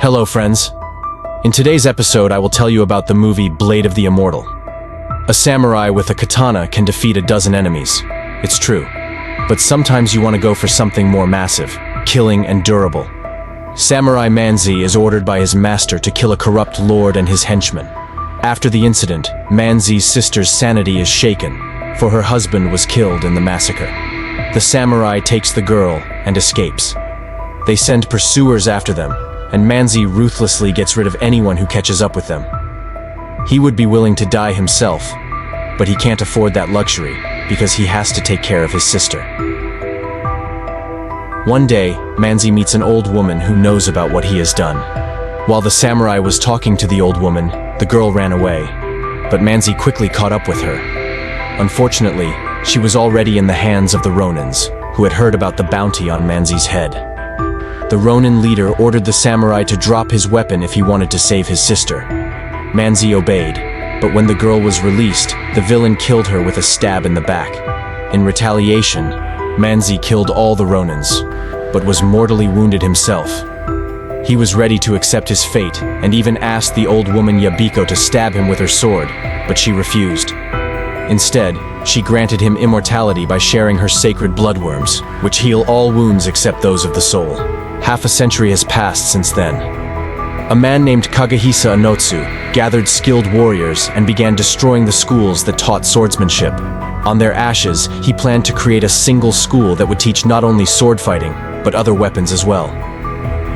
Hello friends. In today's episode I will tell you about the movie Blade of the Immortal. A samurai with a katana can defeat a dozen enemies. It's true. But sometimes you want to go for something more massive, killing and durable. Samurai Manzi is ordered by his master to kill a corrupt lord and his henchmen. After the incident, Manzi's sister's sanity is shaken, for her husband was killed in the massacre. The samurai takes the girl and escapes. They send pursuers after them, and Manzi ruthlessly gets rid of anyone who catches up with them. He would be willing to die himself, but he can't afford that luxury because he has to take care of his sister. One day, Manzi meets an old woman who knows about what he has done. While the samurai was talking to the old woman, the girl ran away, but Manzi quickly caught up with her. Unfortunately, she was already in the hands of the Ronins, who had heard about the bounty on Manzi's head. The Ronin leader ordered the samurai to drop his weapon if he wanted to save his sister. Manzi obeyed, but when the girl was released, the villain killed her with a stab in the back. In retaliation, Manzi killed all the Ronins, but was mortally wounded himself. He was ready to accept his fate and even asked the old woman Yabiko to stab him with her sword, but she refused. Instead, she granted him immortality by sharing her sacred bloodworms, which heal all wounds except those of the soul. Half a century has passed since then. A man named Kagehisa Anotsu gathered skilled warriors and began destroying the schools that taught swordsmanship. On their ashes, he planned to create a single school that would teach not only sword fighting, but other weapons as well.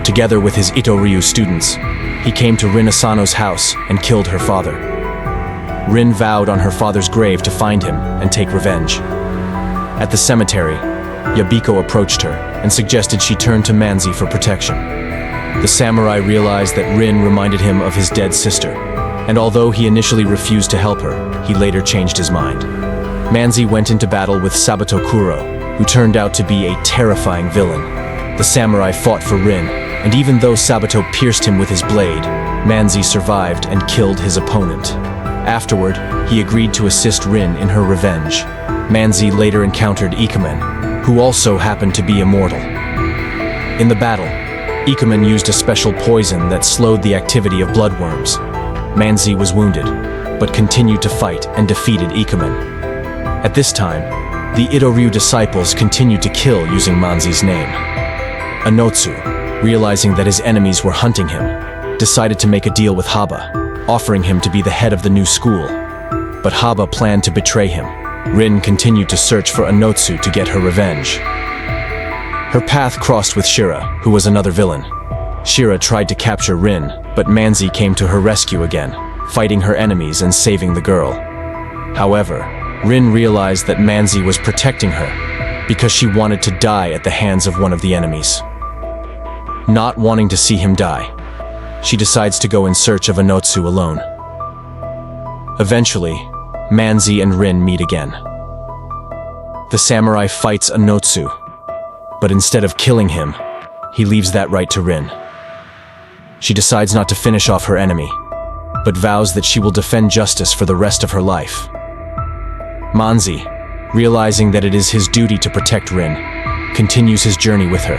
Together with his Ito-ryu students, he came to Rin Asano's house and killed her father. Rin vowed on her father's grave to find him and take revenge. At the cemetery, Yabiko approached her and suggested she turn to Manzi for protection. The samurai realized that Rin reminded him of his dead sister, and although he initially refused to help her, he later changed his mind. Manzi went into battle with Sabato Kuro, who turned out to be a terrifying villain. The samurai fought for Rin, and even though Sabato pierced him with his blade, Manzi survived and killed his opponent. Afterward, he agreed to assist Rin in her revenge. Manzi later encountered Ikemen, who also happened to be immortal. In the battle, Ikemen used a special poison that slowed the activity of bloodworms. Manzi was wounded, but continued to fight and defeated Ikemen. At this time, the Ito-ryu disciples continued to kill using Manzi's name. Anotsu, realizing that his enemies were hunting him, decided to make a deal with Haba, offering him to be the head of the new school. But Haba planned to betray him. Rin continued to search for Anotsu to get her revenge. Her path crossed with Shira, who was another villain. Shira tried to capture Rin, but Manzi came to her rescue again, fighting her enemies and saving the girl. However, Rin realized that Manzi was protecting her because she wanted to die at the hands of one of the enemies. Not wanting to see him die, she decides to go in search of Anotsu alone. Eventually, Manzi and Rin meet again. The samurai fights Anotsu, but instead of killing him, he leaves that right to Rin. She decides not to finish off her enemy, but vows that she will defend justice for the rest of her life. Manzi, realizing that it is his duty to protect Rin, continues his journey with her.